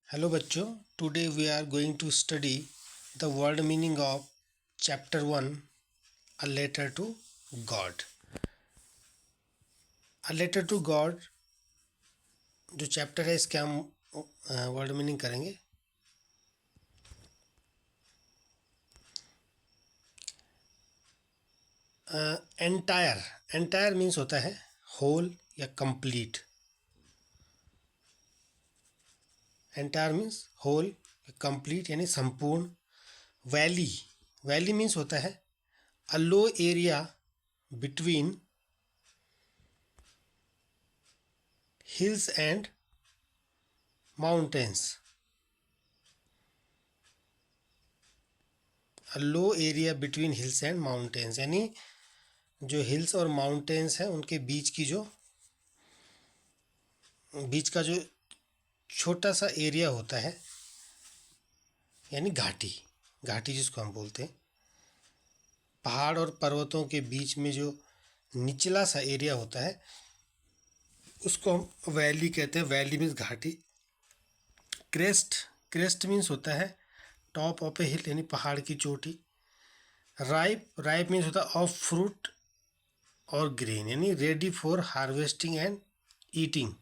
Hello बच्चों, today we are going to study the word meaning of chapter 1 a letter to God. A letter to God जो chapter है इसके हम word meaning करेंगे। Entire entire means होता है whole या कंप्लीट। एंटायर मीन्स होल या कंप्लीट यानी संपूर्ण। वैली वैली मीन्स होता है a low area between hills and mountains। a low area between hills and mountains यानी जो हिल्स और माउंटेन्स हैं उनके बीच का जो छोटा सा एरिया होता है यानी घाटी। घाटी जिसको हम बोलते हैं, पहाड़ और पर्वतों के बीच में जो निचला सा एरिया होता है उसको हम वैली कहते हैं। वैली मीन्स घाटी। क्रेस्ट मीन्स होता है टॉप ऑफ ए हिल यानी पहाड़ की चोटी। राइप मीन्स होता है ऑफ फ्रूट और ग्रेन यानी ready for harvesting and eating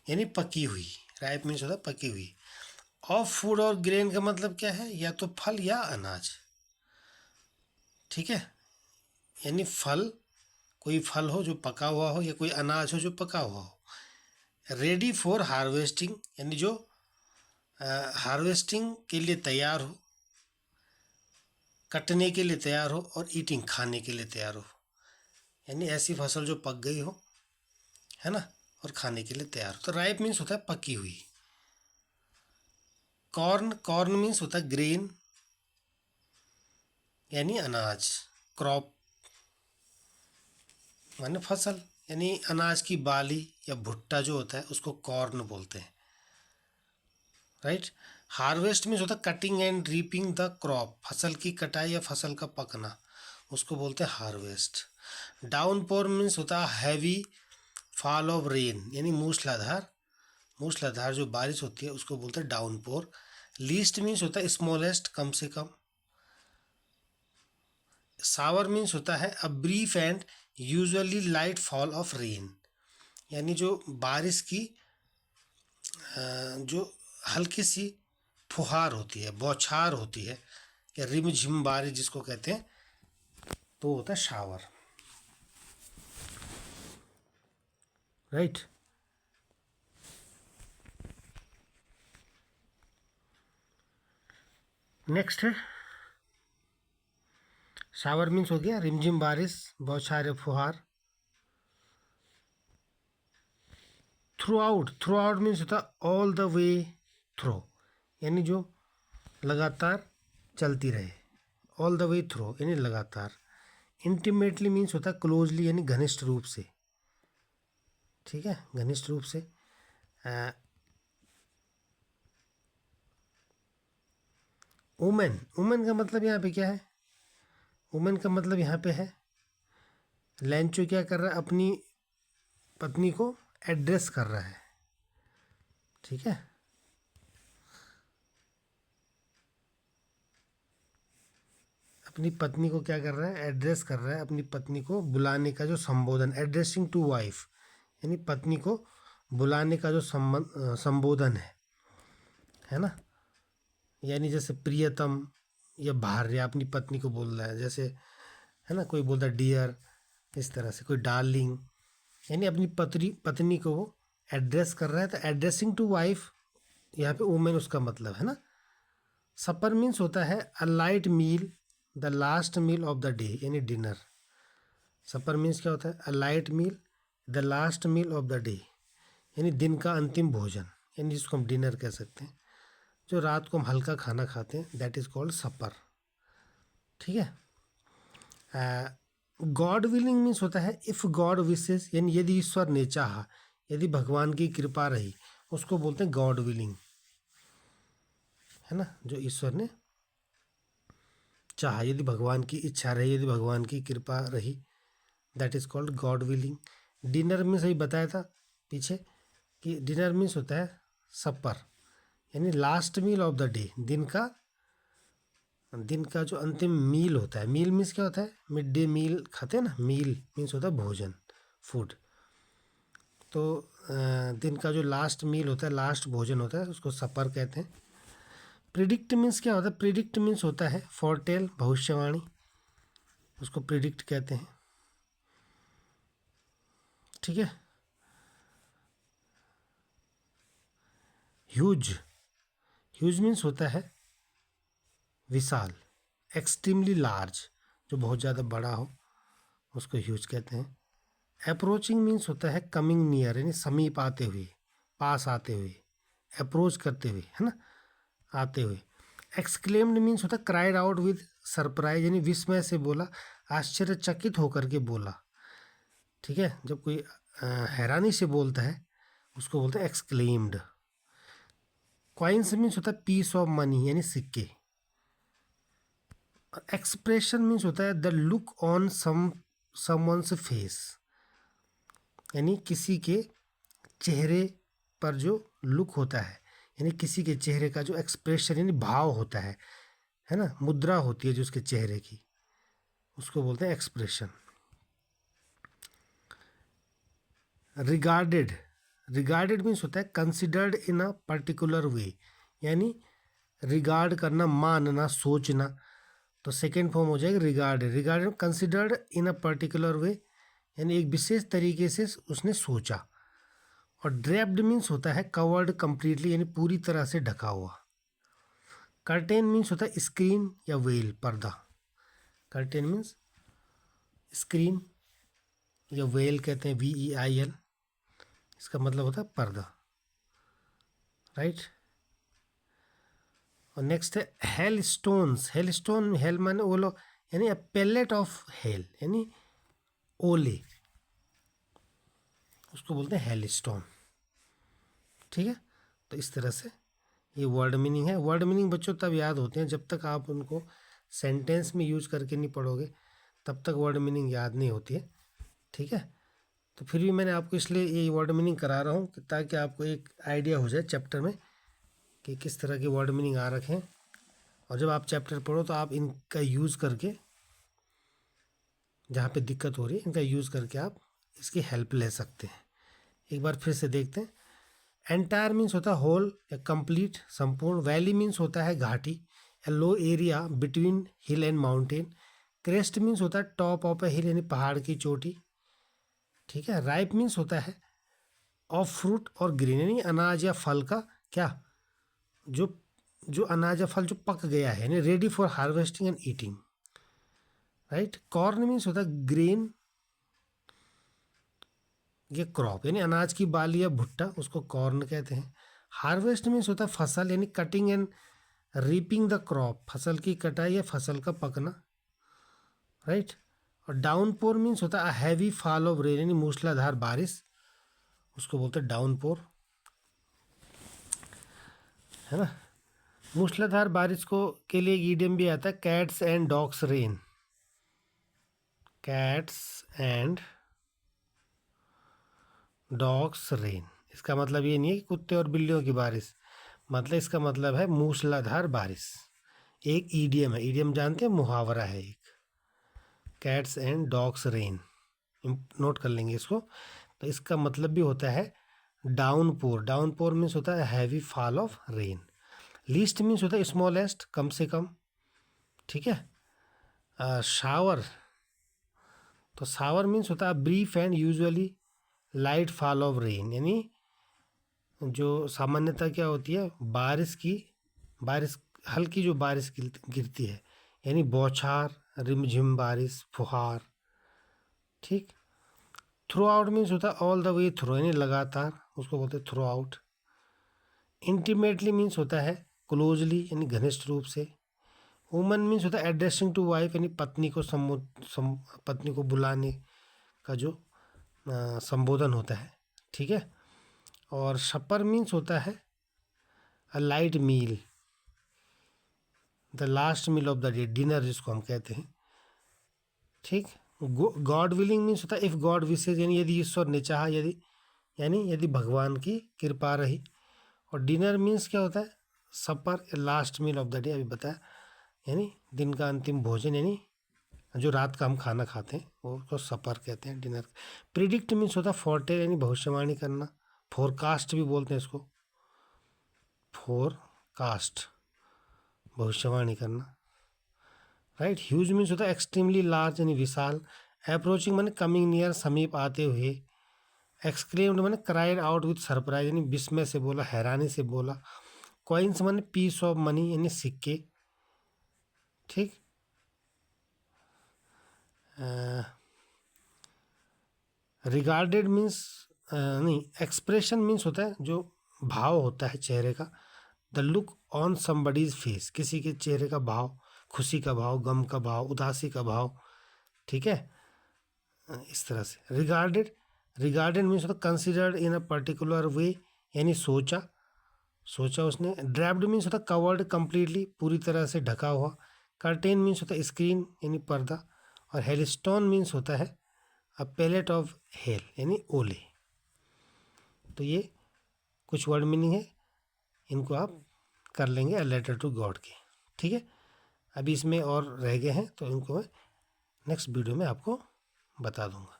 यानी पकी हुई। राइप मीन्स होता है पकी हुई। ऑफ फूड और ग्रेन का मतलब क्या है, या तो फल या अनाज। ठीक है, यानी कोई फल हो जो पका हुआ हो या कोई अनाज हो जो पका हुआ हो। रेडी फॉर हार्वेस्टिंग यानी जो हार्वेस्टिंग के लिए तैयार हो, कटने के लिए तैयार हो, और ईटिंग खाने के लिए तैयार हो यानी ऐसी फसल जो पक गई हो, है ना, और खाने के लिए तैयार हो। तो राइप मीन्स होता है पकी हुई। कॉर्न मीन्स होता है ग्रेन यानी अनाज। क्रॉप माने फसल यानी अनाज की बाली या भुट्टा जो होता है उसको कॉर्न बोलते हैं। राइट। हार्वेस्ट मीन्स होता है cutting and reaping the crop, फसल की कटाई या फसल का पकना, उसको बोलते हैं हार्वेस्ट। डाउनपोर मीन्स होता है हैवी फॉल ऑफ रेन यानी मूसलाधार जो बारिश होती है उसको बोलते हैं डाउनपोर। लीस्ट मीन्स होता है स्मॉलेस्ट, कम से कम। सावर मीन्स होता है a brief and usually light fall of rain यानी जो बारिश की जो हल्की सी फुहार होती है, बौछार होती है, या रिमझिम बारिश जिसको कहते हैं, तो होता है शावर। राइट। नेक्स्ट है शावर मीन्स हो गया रिमझिम बारिश, बौछार, फुहार। थ्रू आउट मीन्स होता है ऑल द वे थ्रो यानी जो लगातार चलती रहे। ऑल द वे थ्रो यानी लगातार। इंटीमेटली मीन्स होता है क्लोजली यानी घनिष्ठ रूप से। ठीक है, घनिष्ठ रूप से। वुमेन का मतलब यहाँ पे क्या है? वुमेन का मतलब यहाँ पे है लैंचो क्या कर रहा है, अपनी पत्नी को एड्रेस कर रहा है। ठीक है, अपनी पत्नी को क्या कर रहा है, एड्रेस कर रहा है। अपनी पत्नी को बुलाने का जो संबोधन, एड्रेसिंग टू वाइफ यानी पत्नी को बुलाने का जो संबोधन है ना। यानी जैसे प्रियतम या भार्या अपनी पत्नी को बोल रहा है, जैसे है ना, कोई बोलता है डियर, इस तरह से। कोई डार्लिंग यानी अपनी पत्नी को वो एड्रेस कर रहा है। तो एड्रेसिंग टू वाइफ यहाँ पे वुमेन उसका मतलब है ना। सपर मीन्स होता है a light meal, the last meal of the day यानी डिनर। सपर मीन्स क्या होता है? A light meal, the last meal of the day यानी दिन का अंतिम भोजन, यानी जिसको हम डिनर कह सकते हैं। जो रात को हम हल्का खाना खाते हैं, दैट इज़ कॉल्ड सपर। ठीक है। गॉड विलिंग मीन्स होता है इफ़ गॉड विशेस यानी यदि ईश्वर ने चाहा, यदि भगवान की कृपा रही, उसको बोलते हैं गॉड विलिंग, है ना। जो ईश्वर ने चाहा, यदि भगवान की इच्छा रही, यदि भगवान की कृपा रही, that is called God willing. Dinner में सही बताया था पीछे कि डिनर मीन्स होता है सपर यानी last meal of the day, दिन का जो अंतिम मील होता है। मील मीन्स क्या होता है? मिड डे मील खाते हैं ना, मील मीन्स होता है भोजन, फूड। तो दिन का जो लास्ट मील होता है, लास्ट भोजन होता है, उसको सपर कहते हैं। प्रिडिक्ट मीन्स क्या होता है? प्रिडिक्ट मीन्स होता है फोरटेल, भविष्यवाणी, उसको प्रिडिक्ट कहते हैं। ठीक है। ह्यूज, ह्यूज मीन्स होता है विशाल, एक्सट्रीमली लार्ज, जो बहुत ज़्यादा बड़ा हो उसको ह्यूज कहते हैं। अप्रोचिंग मीन्स होता है कमिंग नियर, यानी समीप आते हुए, पास आते हुए, अप्रोच करते हुए, है ना, आते हुए। एक्सक्लेम्ड मीन्स होता है क्राइड आउट विद सरप्राइज, यानी विस्मय से बोला, आश्चर्यचकित होकर के बोला। ठीक है। जब कोई हैरानी से बोलता है उसको बोलते हैं एक्सक्लेम्ड। कॉइन्स मीन्स होता है पीस ऑफ मनी, यानी सिक्के। एक्सप्रेशन मीन्स होता है the look on someone's face, यानी किसी के चेहरे पर जो लुक होता है, यानी किसी के चेहरे का जो एक्सप्रेशन यानी भाव होता है ना, मुद्रा होती है जो उसके चेहरे की, उसको बोलते हैं एक्सप्रेशन। रिगार्डेड, रिगार्डेड मीन्स होता है considered in a particular way, यानी रिगार्ड करना, मानना, सोचना। तो सेकेंड फॉर्म हो जाएगा regarded. Regarded considered in a particular way, यानी एक विशेष तरीके से उसने सोचा। और ड्रेप्ड मीन्स होता है कवर्ड कंप्लीटली, यानी पूरी तरह से ढका हुआ। कर्टेन मीन्स होता है स्क्रीन या वेल, पर्दा। कर्टेन मीन्स स्क्रीन या वेल कहते हैं, VEIL, इसका मतलब होता है पर्दा, राइट। और नेक्स्ट है hail stones. Hello stone, hello माने ओलो, यानी अ पेलेट ऑफ हेल, यानी ओले, उसको बोलते हैं हेल स्टोन। ठीक है। तो इस तरह से ये वर्ड मीनिंग है। वर्ड मीनिंग बच्चों तब याद होते हैं जब तक आप उनको सेंटेंस में यूज करके नहीं पढ़ोगे, तब तक वर्ड मीनिंग याद नहीं होती है। ठीक है। तो फिर भी मैंने आपको इसलिए ये वर्ड मीनिंग करा रहा हूँ ताकि आपको एक आइडिया हो जाए चैप्टर में कि किस तरह के वर्ड मीनिंग आ रखे हैं। और जब आप चैप्टर पढ़ो तो आप इनका यूज़ करके, जहाँ पे दिक्कत हो रही है, इनका यूज़ करके आप इसकी हेल्प ले सकते हैं। एक बार फिर से देखते हैं। एंटायर मीन्स होता है होल या कंप्लीट, संपूर्ण। वैली मीन्स होता है घाटी, a low area between hill and mountain. Crest means होता है टॉप ऑफ ए हिल, यानी पहाड़ की चोटी। ठीक है। राइप मीन्स होता है ऑफ फ्रूट और ग्रीन, यानी अनाज या फल का क्या, जो जो अनाज या फल जो पक गया है, यानी ready for harvesting and eating, right. Corn means होता है ग्रेन, ये क्रॉप, यानी अनाज की बाली या भुट्टा, उसको कॉर्न कहते हैं। हार्वेस्ट मीन्स होता है फसल, यानी cutting and reaping the crop, फसल की कटाई या फसल का पकना, राइट। और डाउनपोर मीन्स होता है हैवी फॉल ऑफ रेन, यानी मूसलाधार बारिश, उसको बोलते हैं डाउनपोर, है ना। मूसलाधार बारिश को के लिए ईडियम भी आता है cats and dogs rain. Cats and dogs rain, इसका मतलब ये नहीं है कि कुत्ते और बिल्लियों की बारिश, मतलब इसका मतलब है मूसलाधार बारिश। एक ईडियम है, ईडियम जानते हैं, मुहावरा है एक, cats and dogs rain, note कर लेंगे इसको। तो इसका मतलब भी होता है डाउनपोर। डाउनपोर मीन्स होता है heavy fall of rain. Least means होता है स्मॉलेस्ट, कम से कम। ठीक है। शावर, तो शावर मीन्स होता है brief and usually light fall of rain, यानी जो सामान्यतः क्या होती है, बारिश हल्की जो बारिश गिरती है, यानी बौछार, रिमझिम बारिश, फुहार। ठीक। थ्रू आउट मीन्स होता है ऑल द वे थ्रू, यानी लगातार, उसको बोलते हैं थ्रू आउट। इंटीमेटली मीन्स होता है क्लोजली, यानी घनिष्ठ रूप से। वुमन मीन्स होता है एड्रेसिंग टू वाइफ, यानी पत्नी को पत्नी को बुलाने का जो संबोधन होता है। ठीक है। और शपर मीन्स होता है a light meal, the last meal of the day, dinner जिसको हम कहते हैं। ठीक। गॉड विलिंग मीन्स होता है इफ़ गॉड विशेज, यानी यदि ईश्वर ने चाहा, यानी यदि भगवान की कृपा रही। और डिनर मीन्स क्या होता है, supper, last meal of the day, अभी बताया, यानी दिन का अंतिम भोजन, यानी जो रात का हम खाना खाते हैं वो उसको सपर कहते हैं, डिनर। प्रिडिक्ट मीन्स होता है फोरटेल, यानी भविष्यवाणी करना, फोरकास्ट भी बोलते हैं इसको, फोरकास्ट, भविष्यवाणी करना, राइट। ह्यूज मीन्स होता है एक्सट्रीमली लार्ज, यानी विशाल। अप्रोचिंग माने कमिंग नियर, समीप आते हुए। एक्सक्लेम्ड माने क्राइड आउट विथ सरप्राइज, यानी विस्मय से बोला, हैरानी से बोला। कॉइन्स माने पीस ऑफ मनी, यानी सिक्के, ठीक। रिगार्डेड मीन्स नहीं, एक्सप्रेशन मीन्स होता है जो भाव होता है चेहरे का। The look on somebody's face, किसी के चेहरे का भाव, खुशी का भाव, गम का भाव, उदासी का भाव, ठीक है, इस तरह से। रिगार्डेड, रिगार्डेड मीन्स होता है considered in a particular way, यानी सोचा, सोचा उसने। ड्रैप्ड मीन्स होता है कवर्ड कंप्लीटली, पूरी तरह से ढका हुआ। कर्टेन मीन्स होता है स्क्रीन, यानी पर्दा। और हेलस्टोन मीन्स होता है अ पैलेट ऑफ हेल, यानी ओले। तो ये कुछ वर्ड मीनिंग है, इनको आप कर लेंगे अ लेटर टू गॉड के, ठीक है। अभी इसमें और रह गए हैं तो इनको मैं नेक्स्ट वीडियो में आपको बता दूंगा।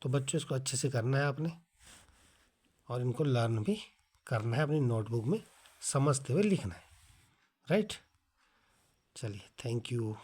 तो बच्चों इसको अच्छे से करना है आपने, और इनको लर्न भी करना है, अपनी नोटबुक में समझते हुए लिखना है, राइट। चलिए, थैंक यू।